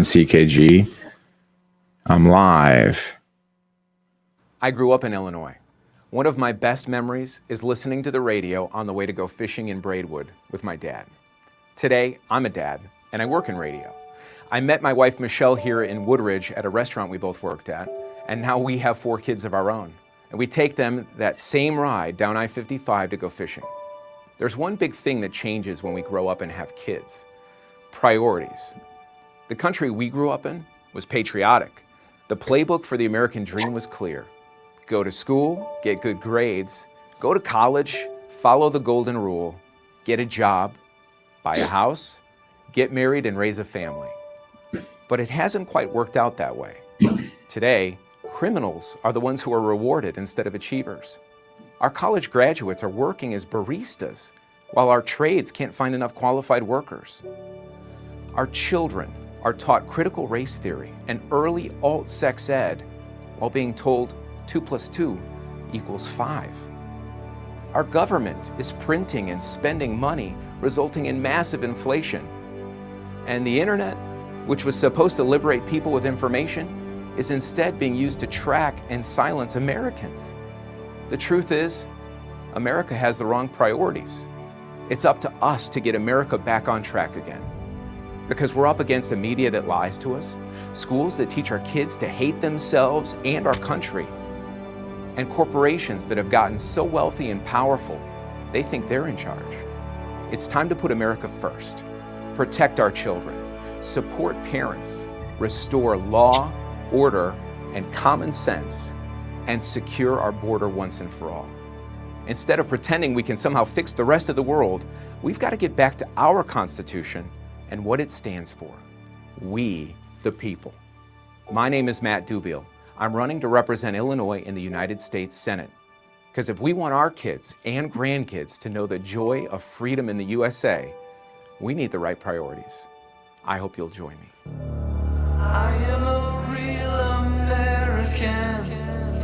CKG. I'm live. I grew up in Illinois. One of my best memories is listening to the radio on the way to go fishing in Braidwood with my dad. Today, I'm a dad, and I work in radio. I met my wife Michelle here in Woodridge at a restaurant we both worked at, and now we have 4 kids of our own. And we take them that same ride down I-55 to go fishing. There's one big thing that changes when we grow up and have kids: priorities. The country we grew up in was patriotic. The playbook for the American dream was clear. Go to school, get good grades, go to college, follow the golden rule, get a job, buy a house, get married and raise a family. But it hasn't quite worked out that way. Today, criminals are the ones who are rewarded instead of achievers. Our college graduates are working as baristas, while our trades can't find enough qualified workers. Our children are taught critical race theory and early alt-sex ed while being told 2 + 2 = 5. Our government is printing and spending money, resulting in massive inflation. And the internet, which was supposed to liberate people with information, is instead being used to track and silence Americans. The truth is, America has the wrong priorities. It's up to us to get America back on track again. Because we're up against a media that lies to us, schools that teach our kids to hate themselves and our country, and corporations that have gotten so wealthy and powerful, they think they're in charge. It's time to put America first, protect our children, support parents, restore law, order, and common sense, and secure our border once and for all. Instead of pretending we can somehow fix the rest of the world, we've got to get back to our Constitution and what it stands for: we the people. My name is Matt Dubiel. I'm running to represent Illinois in the United States Senate. Because if we want our kids and grandkids to know the joy of freedom in the USA, we need the right priorities. I hope you'll join me. I am a real American,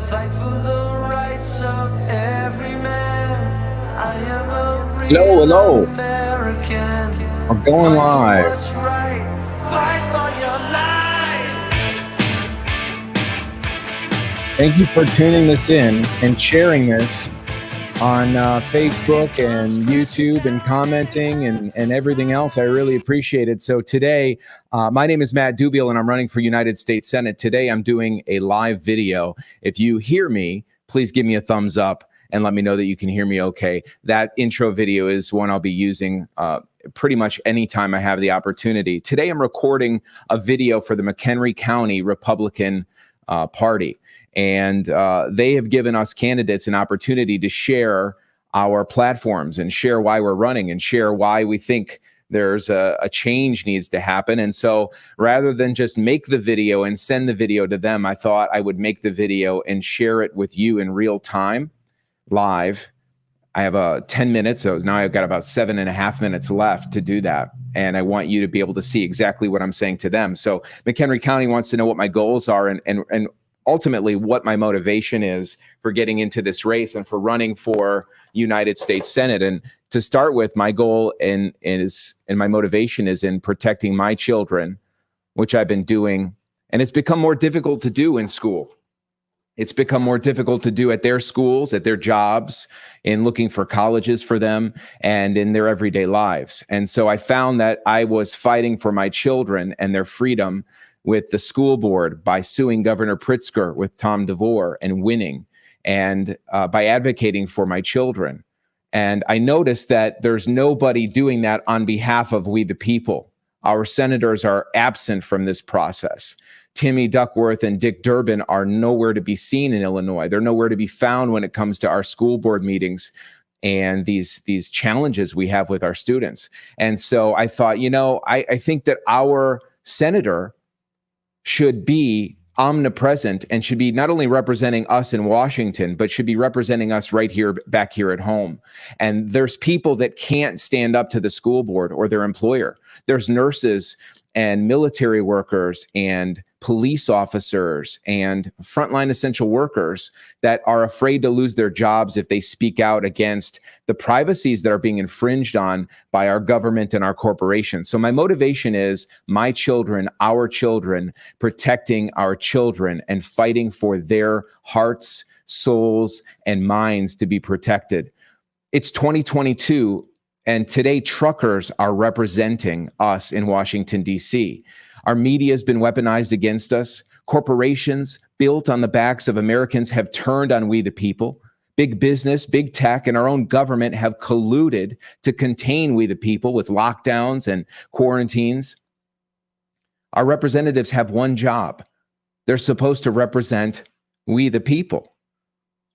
fight for the rights of every man. I am a real Hello. American. I'm going live. What's right? Fight for your life. Thank you for tuning this in and sharing this on Facebook and YouTube and commenting and everything else. I really appreciate it. So today, my name is Matt Dubiel and I'm running for United States Senate. Today, I'm doing a live video. If you hear me, please give me a thumbs up and let me know that you can hear me okay. That intro video is one I'll be using pretty much anytime I have the opportunity. Today, I'm recording a video for the McHenry County Republican Party. And they have given us candidates an opportunity to share our platforms and share why we're running and share why we think there's a change needs to happen. And so rather than just make the video and send the video to them, I thought I would make the video and share it with you in real time, live. I have 10 minutes, so now I've got about 7.5 minutes left to do that. And I want you to be able to see exactly what I'm saying to them. So McHenry County wants to know what my goals are and ultimately what my motivation is for getting into this race and for running for United States Senate. And to start with, my goal and my motivation is in protecting my children, which I've been doing. And it's become more difficult to do in school. It's become more difficult to do at their schools, at their jobs, in looking for colleges for them, and in their everyday lives. And so I found that I was fighting for my children and their freedom with the school board by suing Governor Pritzker with Tom DeVore and winning, and by advocating for my children. And I noticed that there's nobody doing that on behalf of we the people. Our senators are absent from this process. Timmy Duckworth and Dick Durbin are nowhere to be seen in Illinois. They're nowhere to be found when it comes to our school board meetings and these challenges we have with our students. And so I thought, I think that our senator should be omnipresent and should be not only representing us in Washington, but should be representing us right here, back here at home. And there's people that can't stand up to the school board or their employer. There's nurses and military workers and police officers and frontline essential workers that are afraid to lose their jobs if they speak out against the privacies that are being infringed on by our government and our corporations. So my motivation is my children, our children, protecting our children and fighting for their hearts, souls, and minds to be protected. It's 2022, and today truckers are representing us in Washington, D.C. Our media has been weaponized against us. Corporations built on the backs of Americans have turned on we the people. Big business, big tech, and our own government have colluded to contain we the people with lockdowns and quarantines. Our representatives have one job. They're supposed to represent we the people.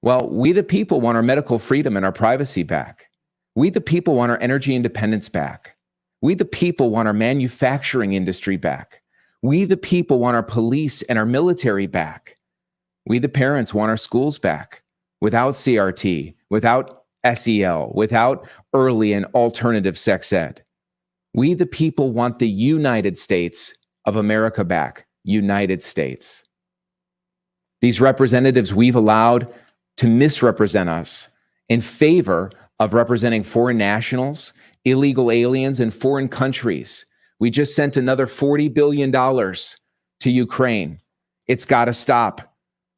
Well, we the people want our medical freedom and our privacy back. We the people want our energy independence back. We the people want our manufacturing industry back. We the people want our police and our military back. We the parents want our schools back without CRT, without SEL, without early and alternative sex ed. We the people want the United States of America back. United States. These representatives we've allowed to misrepresent us in favor of representing foreign nationals, illegal aliens, and foreign countries. We just sent another $40 billion to Ukraine. It's got to stop.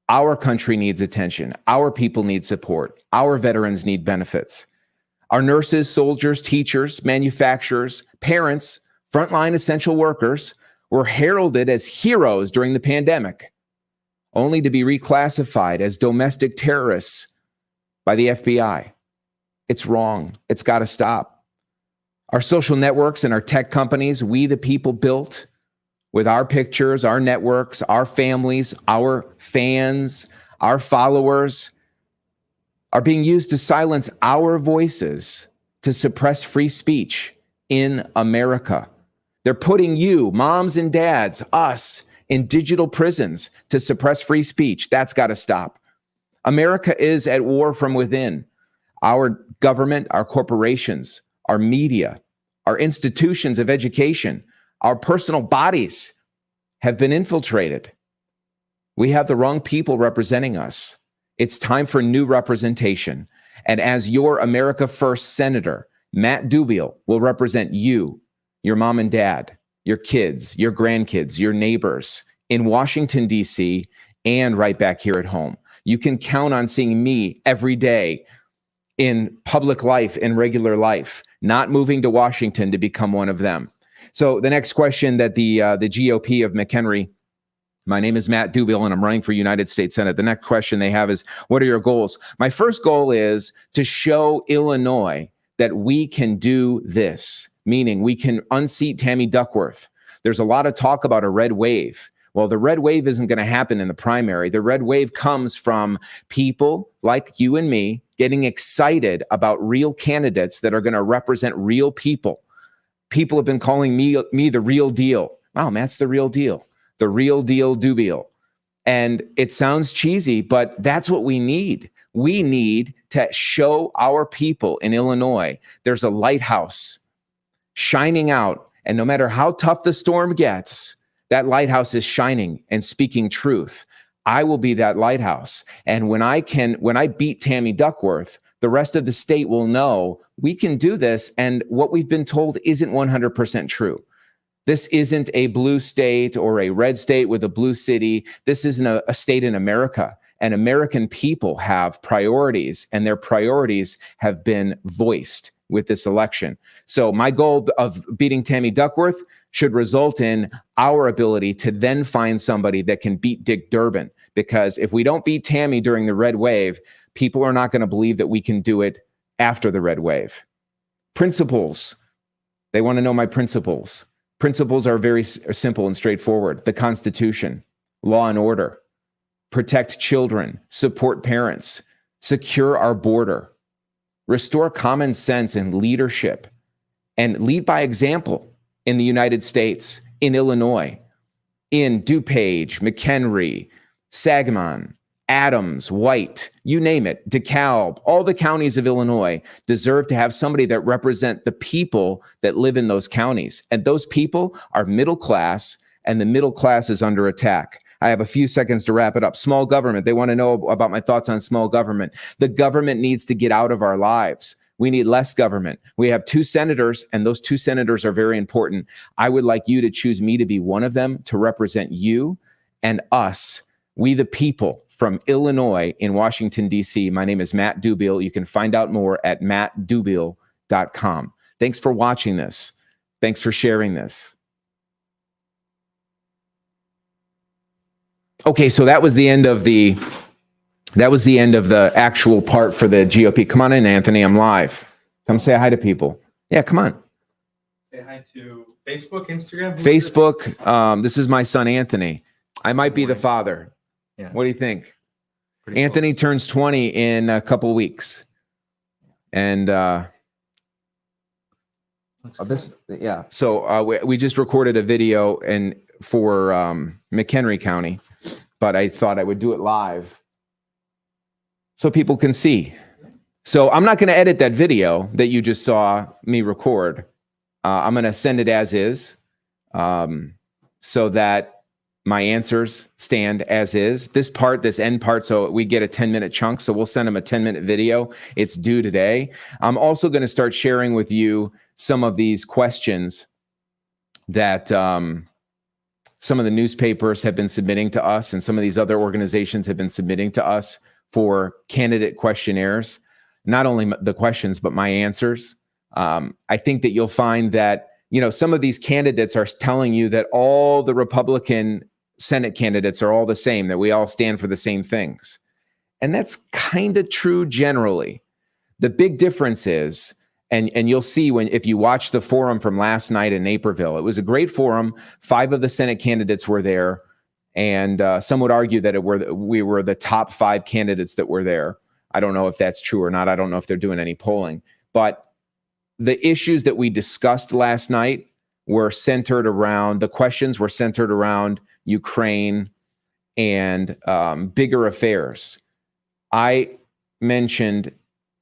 Our country needs attention. Our people need support. Our veterans need benefits. Our nurses, soldiers, teachers, manufacturers, parents, frontline essential workers were heralded as heroes during the pandemic, only to be reclassified as domestic terrorists by the FBI. It's wrong. It's got to stop. Our social networks and our tech companies, we the people built with our pictures, our networks, our families, our fans, our followers, are being used to silence our voices, to suppress free speech in America. They're putting you, moms and dads, us, in digital prisons to suppress free speech. That's got to stop. America is at war from within. Our government, our corporations, our media, our institutions of education, our personal bodies have been infiltrated. We have the wrong people representing us. It's time for new representation. And as your America First Senator, Matt Dubiel will represent you, your mom and dad, your kids, your grandkids, your neighbors in Washington, D.C., and right back here at home. You can count on seeing me every day in public life, in regular life, not moving to Washington to become one of them. So the next question that the GOP of McHenry, my name is Matt Dubiel, and I'm running for United States Senate. The next question they have is, what are your goals? My first goal is to show Illinois that we can do this, meaning we can unseat Tammy Duckworth. There's a lot of talk about a red wave. Well, the red wave isn't going to happen in the primary. The red wave comes from people like you and me getting excited about real candidates that are going to represent real people. People have been calling me the real deal. Wow, Matt's the real deal. The real deal Dubiel. And it sounds cheesy, but that's what we need. We need to show our people in Illinois there's a lighthouse shining out. And no matter how tough the storm gets, that lighthouse is shining and speaking truth. I will be that lighthouse. And when I beat Tammy Duckworth, the rest of the state will know we can do this. And what we've been told isn't 100% true. This isn't a blue state or a red state with a blue city. This isn't a state in America. And American people have priorities, and their priorities have been voiced with this election. So my goal of beating Tammy Duckworth should result in our ability to then find somebody that can beat Dick Durbin. Because if we don't beat Tammy during the red wave, people are not going to believe that we can do it after the red wave. Principles. They want to know my principles. Principles are very simple and straightforward. The Constitution, law and order, protect children, support parents, secure our border, restore common sense and leadership, and lead by example in the United States, in Illinois, in DuPage, McHenry, Sangamon, Adams, White, you name it, DeKalb, all the counties of Illinois deserve to have somebody that represent the people that live in those counties. And those people are middle class and the middle class is under attack. I have a few seconds to wrap it up. Small government. They want to know about my thoughts on small government. The government needs to get out of our lives. We need less government. We have 2 senators, and those 2 senators are very important. I would like you to choose me to be one of them, to represent you and us, we the people from Illinois in Washington, D.C. My name is Matt Dubiel. You can find out more at mattdubiel.com. Thanks for watching this. Thanks for sharing this. Okay, so that was the end of the actual part for the GOP. Come on in, Anthony. I'm live. Come say hi to people. Yeah, come on. Say hi to Facebook, Instagram. Facebook. This is my son, Anthony. I might be the father. Yeah. What do you think? Pretty Anthony close. turns 20 in a couple weeks. And yeah. So we just recorded a video for McHenry County, but I thought I would do it live so people can see. So I'm not going to edit that video that you just saw me record. I'm going to send it as is, so that my answers stand as is. This end part, so we get a 10-minute chunk. So we'll send them a 10-minute video. It's due today. I'm also going to start sharing with you some of these questions that some of the newspapers have been submitting to us, and some of these other organizations have been submitting to us for candidate questionnaires. Not only the questions, but my answers. I think that you'll find that, some of these candidates are telling you that all the Republican Senate candidates are all the same, that we all stand for the same things. And that's kind of true generally. The big difference is, and you'll see if you watch the forum from last night in Naperville, it was a great forum. 5 of the Senate candidates were there. And some would argue that we were the top 5 candidates that were there. I don't know if that's true or not. I don't know if they're doing any polling. But the issues that we discussed last night were centered around, the questions were centered around Ukraine and bigger affairs. I mentioned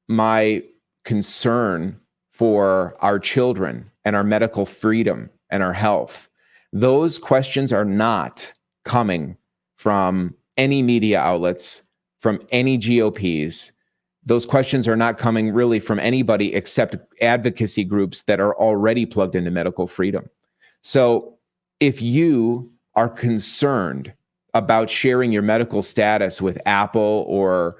my concern for our children and our medical freedom and our health. Those questions are not coming from any media outlets, from any GOPs. Those questions are not coming really from anybody except advocacy groups that are already plugged into medical freedom. So if you are concerned about sharing your medical status with Apple or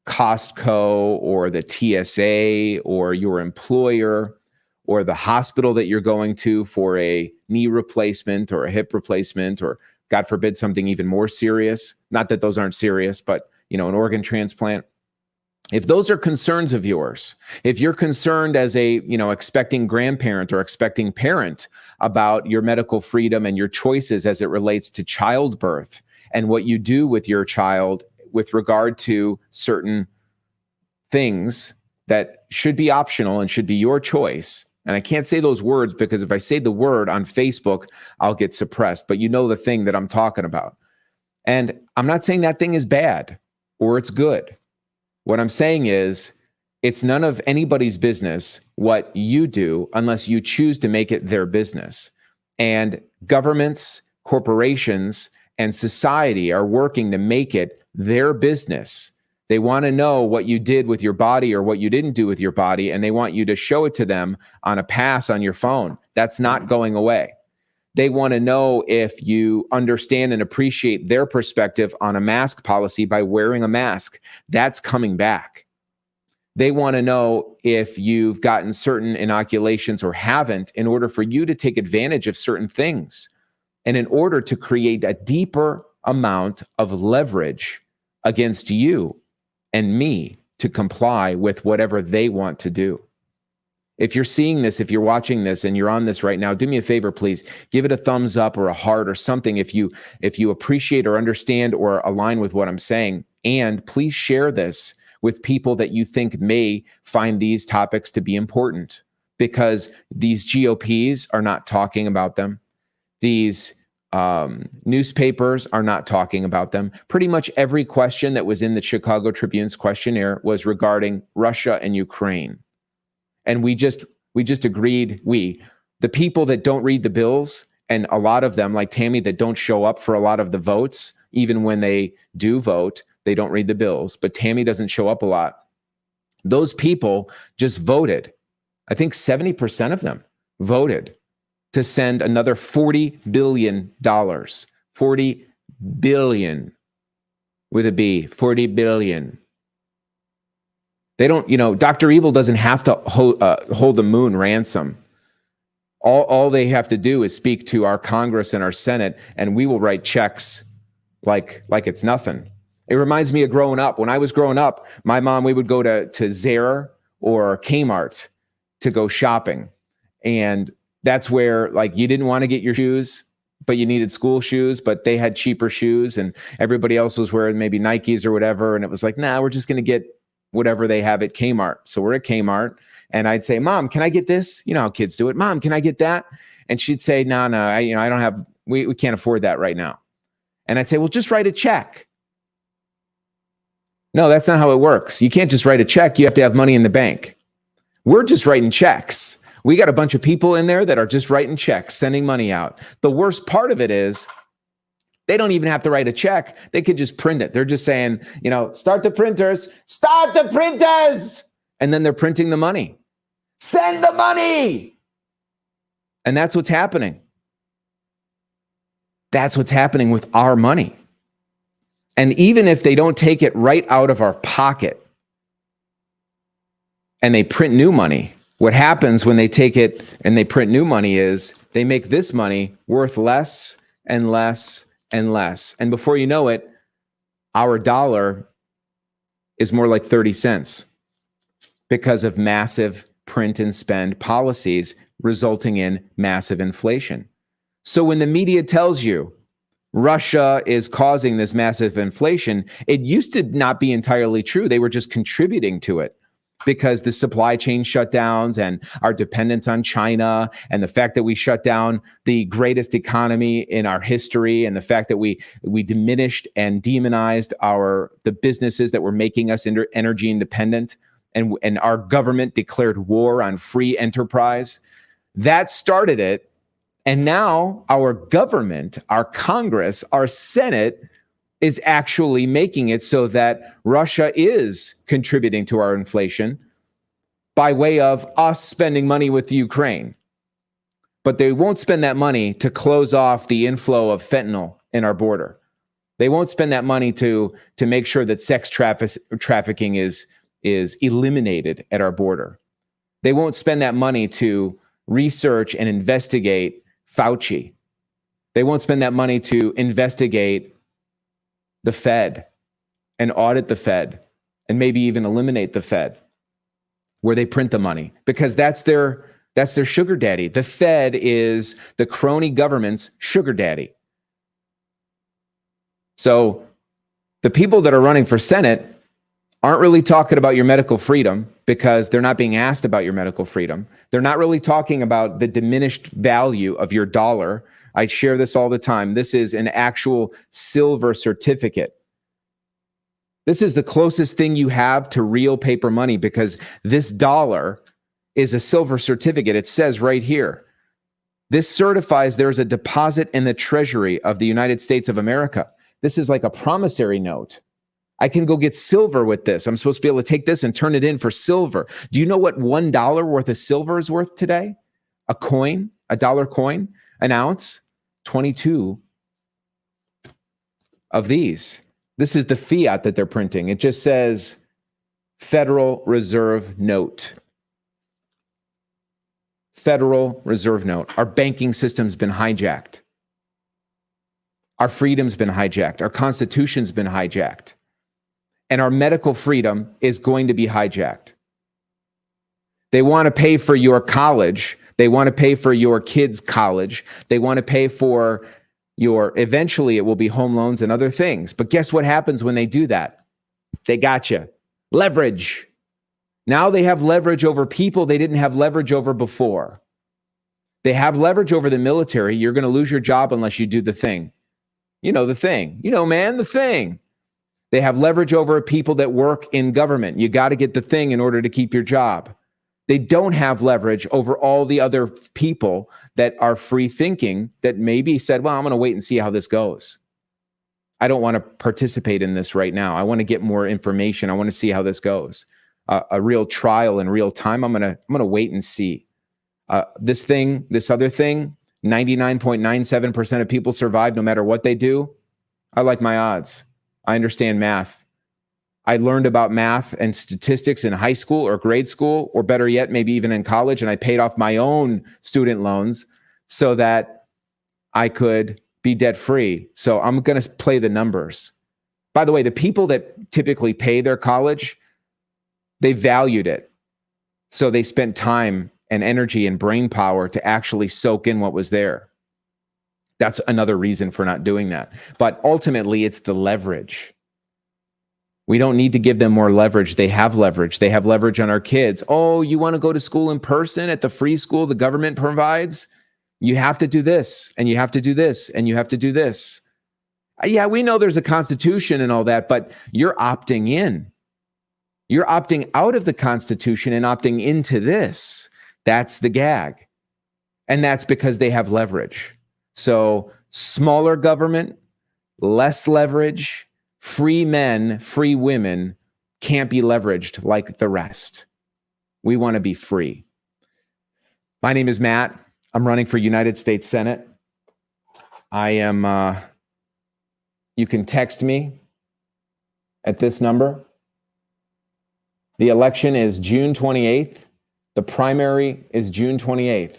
Costco or the TSA or your employer or the hospital that you're going to for a knee replacement or a hip replacement, or God forbid, something even more serious, not that those aren't serious, but an organ transplant. If those are concerns of yours, if you're concerned as a, expecting grandparent or expecting parent about your medical freedom and your choices as it relates to childbirth and what you do with your child with regard to certain things that should be optional and should be your choice. And I can't say those words because if I say the word on Facebook, I'll get suppressed, but you know the thing that I'm talking about. And I'm not saying that thing is bad or it's good. What I'm saying is it's none of anybody's business what you do unless you choose to make it their business. And governments, corporations, and society are working to make it their business. They want to know what you did with your body or what you didn't do with your body, and they want you to show it to them on a pass on your phone. That's not going away. They want to know if you understand and appreciate their perspective on a mask policy by wearing a mask. That's coming back. They want to know if you've gotten certain inoculations or haven't in order for you to take advantage of certain things and in order to create a deeper amount of leverage against you and me to comply with whatever they want to do. If you're seeing this, if you're watching this and you're on this right now, do me a favor, please. Give it a thumbs up or a heart or something if you appreciate or understand or align with what I'm saying. And please share this with people that you think may find these topics to be important, because these GOPs are not talking about them. These newspapers are not talking about them. Pretty much every question that was in the Chicago Tribune's questionnaire was regarding Russia and Ukraine. And we just agreed, the people that don't read the bills And a lot of them, like Tammy, that don't show up for a lot of the votes, even when they do vote, they don't read the bills. But Tammy doesn't show up a lot. Those people just voted. I think 70% of them voted to send another $40 billion. $40 billion with a B, 40 billion. They don't, Dr. Evil doesn't have to hold the moon ransom. All they have to do is speak to our Congress and our Senate, and we will write checks like it's nothing. It reminds me of growing up. When I was growing up, my mom, we would go to Zara or Kmart to go shopping. And that's where, like, you didn't want to get your shoes, but you needed school shoes, but they had cheaper shoes, and everybody else was wearing maybe Nikes or whatever. And it was like, nah, we're just going to get whatever they have at Kmart. So we're at Kmart, and I'd say, Mom, can I get this? You know how kids do it. Mom, can I get that? And she'd say, no, I don't have, we can't afford that right now. And I'd say, well, just write a check. No, that's not how it works. You can't just write a check. You have to have money in the bank. We're just writing checks. We got a bunch of people in there that are just writing checks, sending money out. The worst part of it is they don't even have to write a check. They could just print it. They're just saying, start the printers, start the printers. And then they're printing the money. Send the money. And that's what's happening. That's what's happening with our money. And even if they don't take it right out of our pocket and they print new money, what happens when they take it and they print new money is they make this money worth less and less and less. And before you know it, our dollar is more like 30 cents because of massive print and spend policies resulting in massive inflation. So when the media tells you Russia is causing this massive inflation, it used to not be entirely true. They were just contributing to it because the supply chain shutdowns and our dependence on China and the fact that we shut down the greatest economy in our history and the fact that we diminished and demonized the businesses that were making us energy independent, and our government declared war on free enterprise. That started it. And now our government, our Congress, our Senate is actually making it so that Russia is contributing to our inflation by way of us spending money with Ukraine. But they won't spend that money to close off the inflow of fentanyl in our border. They won't spend that money to make sure that sex trafficking is eliminated at our border. They won't spend that money to research and investigate Fauci. They won't spend that money to investigate the Fed and audit the Fed and maybe even eliminate the Fed, where they print the money, because that's their sugar daddy. The Fed is the crony government's sugar daddy. So the people that are running for Senate aren't really talking about your medical freedom because they're not being asked about your medical freedom. They're not really talking about the diminished value of your dollar. I share this all the time. This is an actual silver certificate. This is the closest thing you have to real paper money because this dollar is a silver certificate. It says right here, this certifies there's a deposit in the Treasury of the United States of America. This is like a promissory note. I can go get silver with this. I'm supposed to be able to take this and turn it in for silver. Do you know what $1 worth of silver is worth today? A coin, a dollar coin, an ounce, 22 of these. This is the fiat that they're printing. It just says Federal Reserve Note. Federal Reserve Note. Our banking system's been hijacked. Our freedom's been hijacked. Our Constitution's been hijacked. And our medical freedom is going to be hijacked. They want to pay for your college. They want to pay for your kids' college. They want to pay for eventually it will be home loans and other things. But guess what happens when they do that? They got you. Leverage. Now they have leverage over people they didn't have leverage over before. They have leverage over the military. You're going to lose your job unless you do the thing. You know the thing. The thing. They have leverage over people that work in government. You got to get the thing in order to keep your job. They don't have leverage over all the other people that are free thinking that maybe said, well, I'm going to wait and see how this goes. I don't want to participate in this right now. I want to get more information. I want to see how this goes. A real trial in real time. I'm going to wait and see. This other thing, 99.97% of people survive no matter what they do. I like my odds. I understand math. I learned about math and statistics in high school or grade school, or better yet, maybe even in college. And I paid off my own student loans so that I could be debt free. So I'm going to play the numbers. By the way, the people that typically pay their college, they valued it. So they spent time and energy and brain power to actually soak in what was there. That's another reason for not doing that. But ultimately, it's the leverage. We don't need to give them more leverage. They have leverage. They have leverage on our kids. Oh, you want to go to school in person at the free school the government provides? You have to do this, and you have to do this, and you have to do this. Yeah, we know there's a constitution and all that, but you're opting in. You're opting out of the Constitution and opting into this. That's the gag. And that's because they have leverage. So smaller government, less leverage, free men, free women can't be leveraged like the rest. We want to be free. My name is Matt. I'm running for United States Senate. You can text me at this number. The election is June 28th. The primary is June 28th.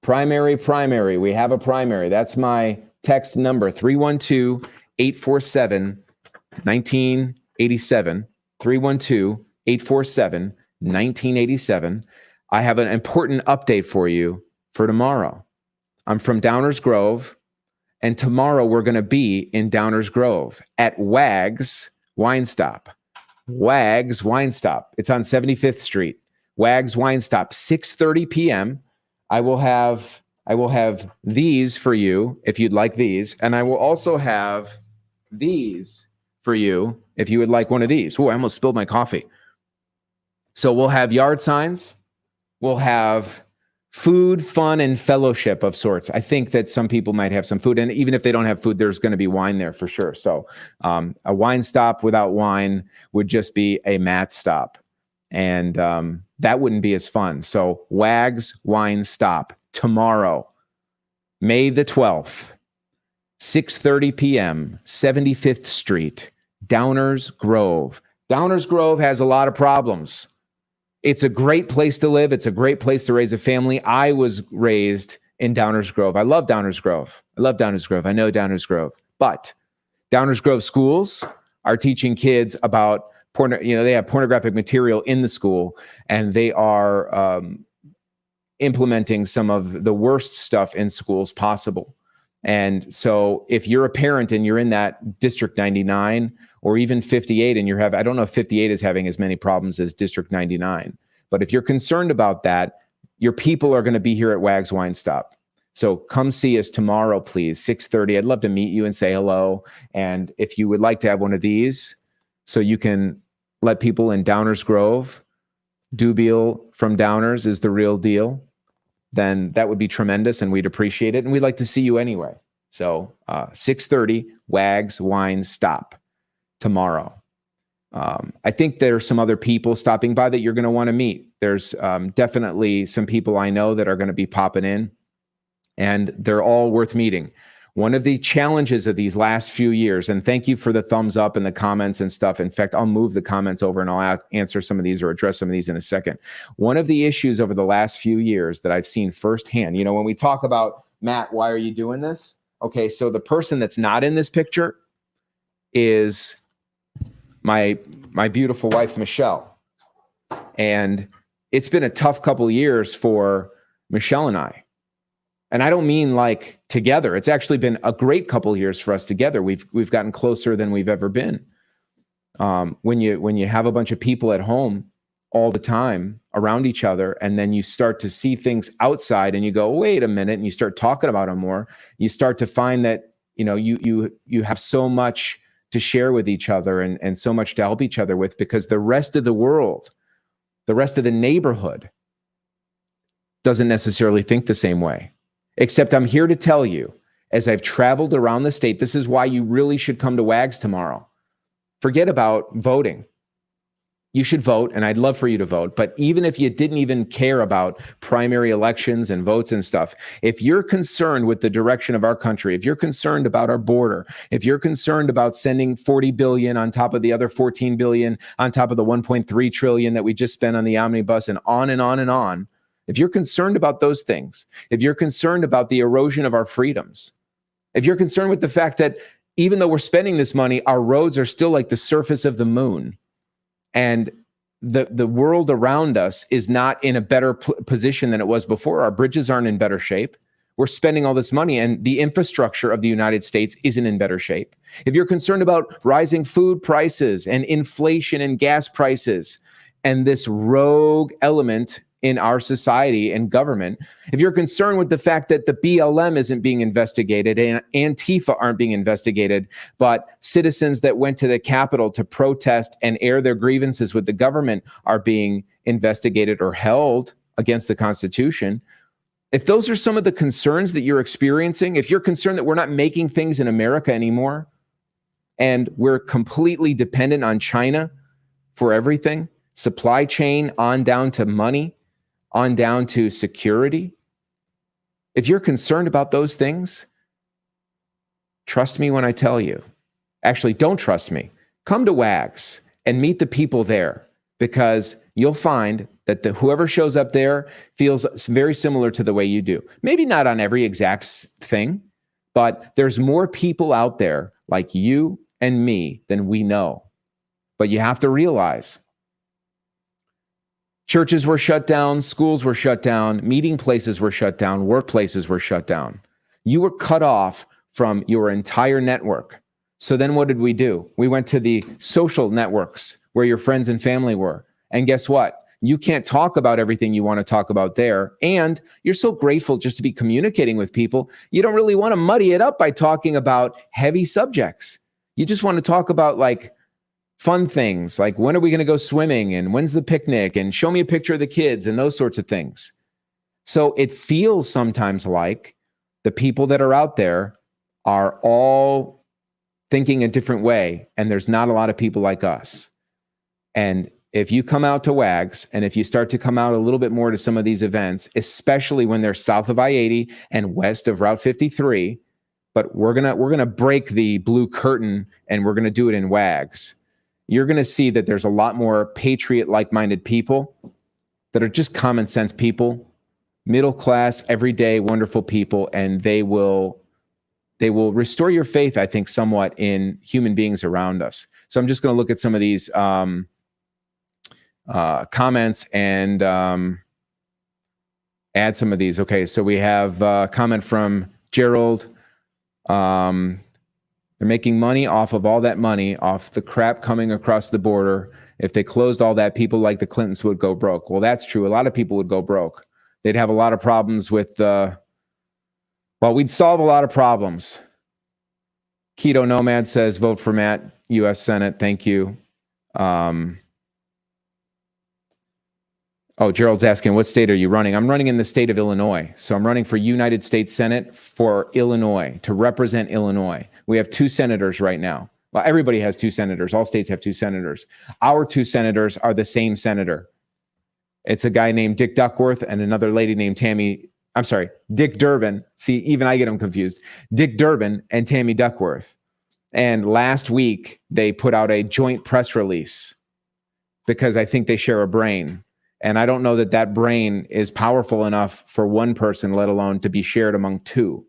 Primary. We have a primary. That's my text number, 312-847-1987. 312-847-1987. I have an important update for you for tomorrow. I'm from Downers Grove, and tomorrow we're going to be in Downers Grove at Wags Wine Stop. Wags Wine Stop. It's on 75th Street. Wags Wine Stop, 6:30 p.m. I will have these for you if you'd like these, and I will also have these for you if you would like one of these. Oh, I almost spilled my coffee. So we'll have yard signs. We'll have food, fun, and fellowship of sorts. I think that some people might have some food, and even if they don't have food, there's going to be wine there for sure. So a wine stop without wine would just be a Matt stop, and that wouldn't be as fun. So Wags Wine Stop tomorrow, May the 12th, 6:30 p.m., 75th Street, Downers Grove. Downers Grove has a lot of problems. It's a great place to live. It's a great place to raise a family. I was raised in Downers Grove. I love Downers Grove. I know Downers Grove. But Downers Grove schools are teaching kids about they have pornographic material in the school, and they are implementing some of the worst stuff in schools possible. And so if you're a parent and you're in that District 99 or even 58, and I don't know if 58 is having as many problems as District 99, but if you're concerned about that, your people are going to be here at Wags Wine Stop. So come see us tomorrow, please, 6:30. I'd love to meet you and say hello. And if you would like to have one of these, so you can let people in Downers Grove, Dubiel from Downers is the real deal, then that would be tremendous, and we'd appreciate it. And we'd like to see you anyway. So 6:30, Wags Wine Stop tomorrow. I think there's some other people stopping by that you're going to want to meet. There's definitely some people I know that are going to be popping in, and they're all worth meeting. One of the challenges of these last few years, and thank you for the thumbs up and the comments and stuff. In fact, I'll move the comments over and I'll answer some of these or address some of these in a second. One of the issues over the last few years that I've seen firsthand, when we talk about, Matt, why are you doing this? Okay, so the person that's not in this picture is my beautiful wife, Michelle. And it's been a tough couple years for Michelle and I. And I don't mean like together. It's actually been a great couple of years for us together. We've gotten closer than we've ever been. When you have a bunch of people at home all the time around each other, and then you start to see things outside, and you go, wait a minute, and you start talking about them more. You start to find that you have so much to share with each other, and so much to help each other with, because the rest of the world, the rest of the neighborhood, doesn't necessarily think the same way. Except I'm here to tell you, as I've traveled around the state, this is why you really should come to WAGS tomorrow. Forget about voting. You should vote, and I'd love for you to vote. But even if you didn't even care about primary elections and votes and stuff, if you're concerned with the direction of our country, if you're concerned about our border, if you're concerned about sending $40 billion on top of the other $14 billion, on top of the $1.3 trillion that we just spent on the omnibus, and on and on and on, if you're concerned about those things, if you're concerned about the erosion of our freedoms, if you're concerned with the fact that even though we're spending this money, our roads are still like the surface of the moon, and the world around us is not in a better position than it was before. Our bridges aren't in better shape. We're spending all this money, and the infrastructure of the United States isn't in better shape. If you're concerned about rising food prices and inflation and gas prices and this rogue element in our society and government, if you're concerned with the fact that the BLM isn't being investigated and Antifa aren't being investigated, but citizens that went to the Capitol to protest and air their grievances with the government are being investigated or held against the Constitution, if those are some of the concerns that you're experiencing, if you're concerned that we're not making things in America anymore and we're completely dependent on China for everything, supply chain on down to money, on down to security, if you're concerned about those things, trust me when I tell you. Actually, don't trust me. Come to WAGS and meet the people there, because you'll find that whoever shows up there feels very similar to the way you do. Maybe not on every exact thing, but there's more people out there like you and me than we know. But you have to realize churches were shut down, schools were shut down, meeting places were shut down, workplaces were shut down. You were cut off from your entire network. So then what did we do? We went to the social networks where your friends and family were. And guess what? You can't talk about everything you want to talk about there. And you're so grateful just to be communicating with people. You don't really want to muddy it up by talking about heavy subjects. You just want to talk about like fun things, like when are we going to go swimming and when's the picnic and show me a picture of the kids and those sorts of things. So it feels sometimes like the people that are out there are all thinking a different way, and there's not a lot of people like us. And if you come out to WAGS, and if you start to come out a little bit more to some of these events, especially when they're south of I-80 and west of Route 53, but we're gonna break the blue curtain and we're gonna do it in WAGS. You're going to see that there's a lot more patriot like-minded people that are just common sense people, middle class, everyday, wonderful people, and they will restore your faith, I think, somewhat in human beings around us. So I'm just going to look at some of these comments and add some of these. Okay, so we have a comment from Gerald. They're making money off of all that money, off the crap coming across the border. If they closed all that, people like the Clintons would go broke. Well, that's true. A lot of people would go broke. They'd have a lot of problems with, we'd solve a lot of problems. Keto Nomad says, vote for Matt, U.S. Senate. Thank you. Gerald's asking, what state are you running? I'm running in the state of Illinois. So I'm running for United States Senate for Illinois, to represent Illinois. We have 2 senators right now. Well, everybody has 2 senators. All states have 2 senators. Our 2 senators are the same senator. It's a guy named Dick Duckworth and another lady named Dick Durbin. See, even I get them confused. Dick Durbin and Tammy Duckworth. And last week, they put out a joint press release because I think they share a brain. And I don't know that that brain is powerful enough for one person, let alone to be shared among 2.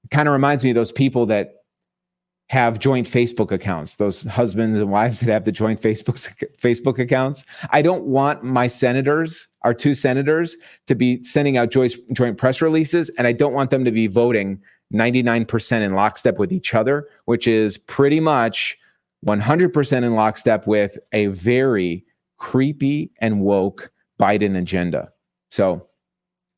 It kind of reminds me of those people that have joint Facebook accounts, those husbands and wives that have the joint Facebook accounts. I don't want my senators, our 2 senators, to be sending out joint press releases, and I don't want them to be voting 99% in lockstep with each other, which is pretty much 100% in lockstep with a very creepy and woke Biden agenda. So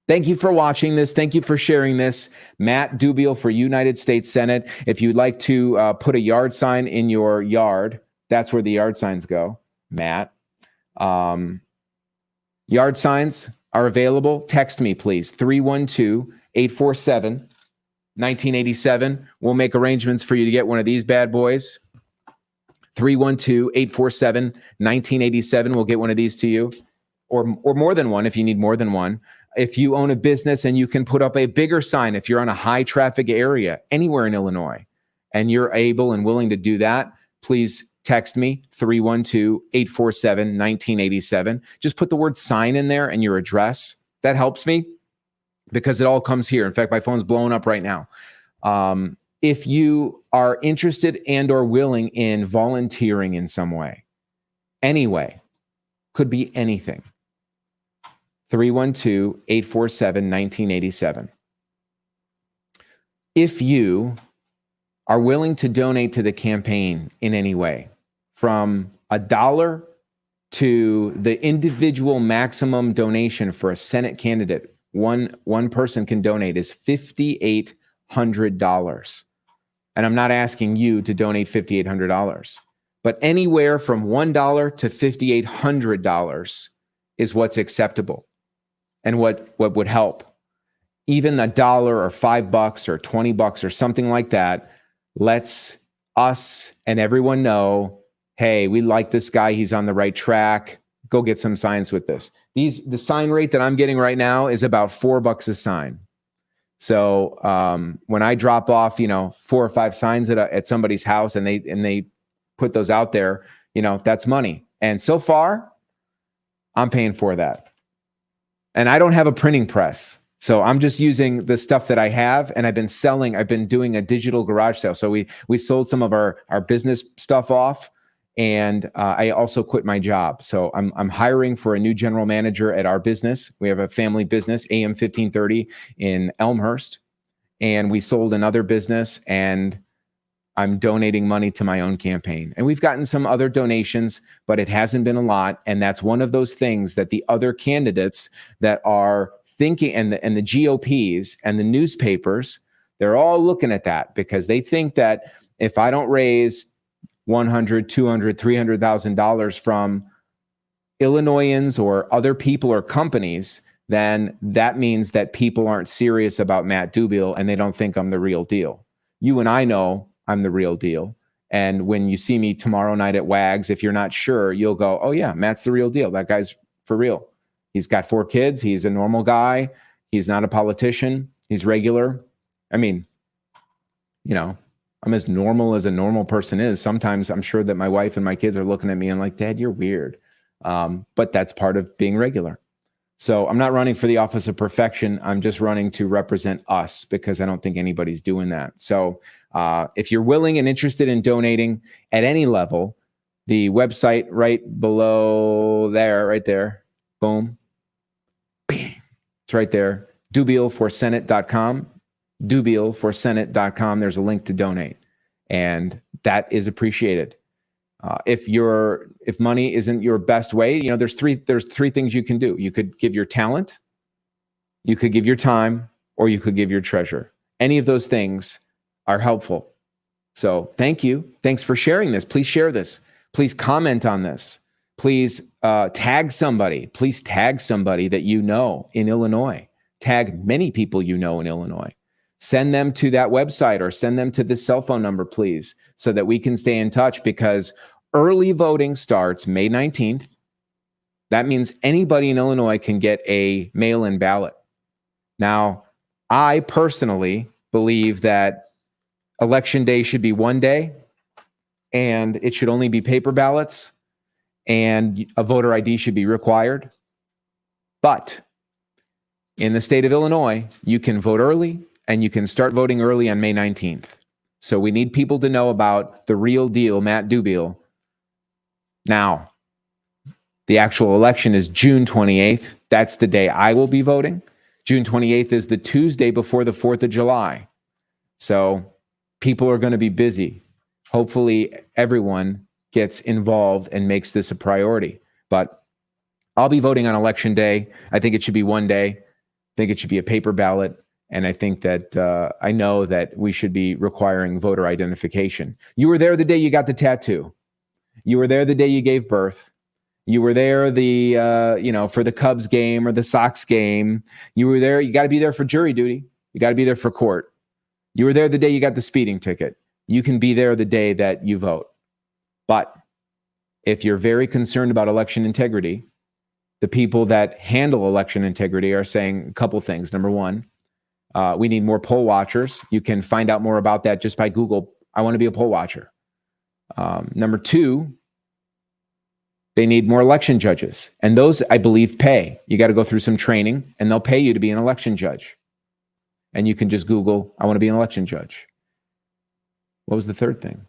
thank you for watching this. Thank you for sharing this. Matt Dubiel for United States Senate. If you'd like to put a yard sign in your yard, that's where the yard signs go, Matt. Yard signs are available, text me, please. 312-847-1987. We'll make arrangements for you to get one of these bad boys. 312-847-1987. We'll get one of these to you, or more than one if you need more than one. If you own a business and you can put up a bigger sign, if you're on a high traffic area anywhere in Illinois and you're able and willing to do that, please text me, 312-847-1987. Just put the word sign in there and your address. That helps me because it all comes here. In fact, my phone's blowing up right now. If you are interested and or willing in volunteering in some way, anyway, could be anything, 312-847-1987. If you are willing to donate to the campaign in any way, from $1 to the individual maximum donation for a Senate candidate, one person can donate is $5,800. And I'm not asking you to donate $5,800, but anywhere from $1 to $5,800 is what's acceptable and what would help. Even $1 or $5 or $20 or something like that lets us and everyone know, hey, we like this guy. He's on the right track. Go get some signs with this. The sign rate that I'm getting right now is about $4 a sign. So when I drop off, 4 or 5 signs at somebody's house and they put those out there, that's money. And so far, I'm paying for that. And I don't have a printing press. So I'm just using the stuff that I have, and I've been doing a digital garage sale. So we sold some of our business stuff off, and I also quit my job. So I'm hiring for a new general manager at our business. We have a family business, AM 1530 in Elmhurst, and we sold another business, and I'm donating money to my own campaign. And we've gotten some other donations, but it hasn't been a lot. And that's one of those things that the other candidates that are thinking, and the GOPs and the newspapers, they're all looking at that because they think that if I don't raise $100,000, $200,000, $300,000 from Illinoisans or other people or companies, then that means that people aren't serious about Matt Dubiel and they don't think I'm the real deal. You and I know I'm the real deal. And when you see me tomorrow night at WAGs, if you're not sure, you'll go, oh yeah, Matt's the real deal. That guy's for real. He's got 4 kids. He's a normal guy. He's not a politician. He's regular. I mean, I'm as normal as a normal person is. Sometimes I'm sure that my wife and my kids are looking at me and like, Dad, you're weird. But that's part of being regular. So I'm not running for the office of perfection. I'm just running to represent us because I don't think anybody's doing that. So if you're willing and interested in donating at any level, the website right below there, right there, boom, it's right there, dubielforsenate.com, dubielforsenate.com. There's a link to donate, and that is appreciated. If money isn't your best way, there's three things you can do. You could give your talent, you could give your time, or you could give your treasure. Any of those things are helpful. So thank you. Thanks for sharing this. Please share this. Please comment on this. Please tag somebody. Please tag somebody that you know in Illinois. Tag many people you know in Illinois. Send them to that website or send them to this cell phone number, please, so that we can stay in touch, because early voting starts May 19th. That means anybody in Illinois can get a mail-in ballot. Now, I personally believe that Election Day should be one day, and it should only be paper ballots, and a voter ID should be required. But in the state of Illinois, you can vote early, and you can start voting early on May 19th. So we need people to know about the real deal, Matt Dubiel. Now, the actual election is June 28th. That's the day I will be voting. June 28th is the Tuesday before the 4th of July. So people are going to be busy. Hopefully everyone gets involved and makes this a priority. But I'll be voting on Election Day. I think it should be one day. I think it should be a paper ballot. And I think that I know that we should be requiring voter identification. You were there the day you got the tattoo. You were there the day you gave birth. You were there for the Cubs game or the Sox game. You were there. You got to be there for jury duty. You got to be there for court. You were there the day you got the speeding ticket. You can be there the day that you vote. But if you're very concerned about election integrity, the people that handle election integrity are saying a couple things. Number one, we need more poll watchers. You can find out more about that just by Google, I want to be a poll watcher. Number two, they need more election judges. And those, I believe, pay. You got to go through some training, and they'll pay you to be an election judge. And you can just Google, I want to be an election judge. What was the third thing?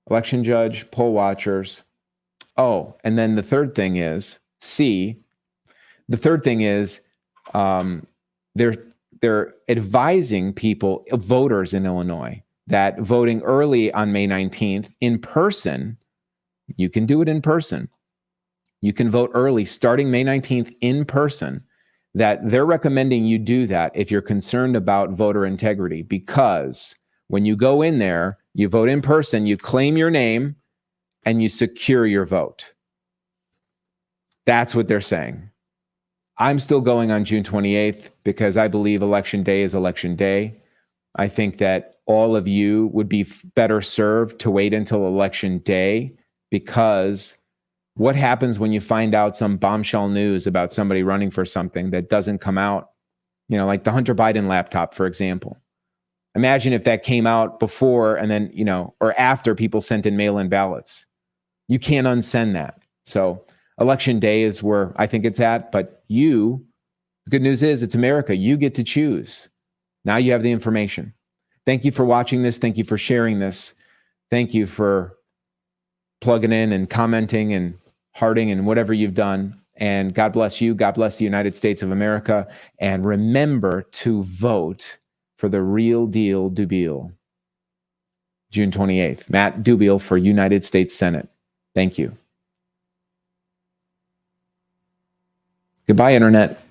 Election judge, poll watchers. Oh, and then the third thing is, the third thing is they're advising people, voters in Illinois, that voting early on May 19th in person, you can do it in person. You can vote early starting May 19th in person, that they're recommending you do that if you're concerned about voter integrity, because when you go in there, you vote in person, you claim your name, and you secure your vote. That's what they're saying. I'm still going on June 28th because I believe Election Day is Election Day. I think that all of you would be better served to wait until Election Day, because what happens when you find out some bombshell news about somebody running for something that doesn't come out? Like the Hunter Biden laptop, for example. Imagine if that came out before and then, or after people sent in mail-in ballots. You can't unsend that. So Election Day is where I think it's at. But the good news is it's America. You get to choose. Now you have the information. Thank you for watching this. Thank you for sharing this. Thank you for plugging in and commenting and hearting and whatever you've done. And God bless you. God bless the United States of America. And remember to vote for the real deal Dubiel. June 28th. Matt Dubiel for United States Senate. Thank you. Goodbye, Internet.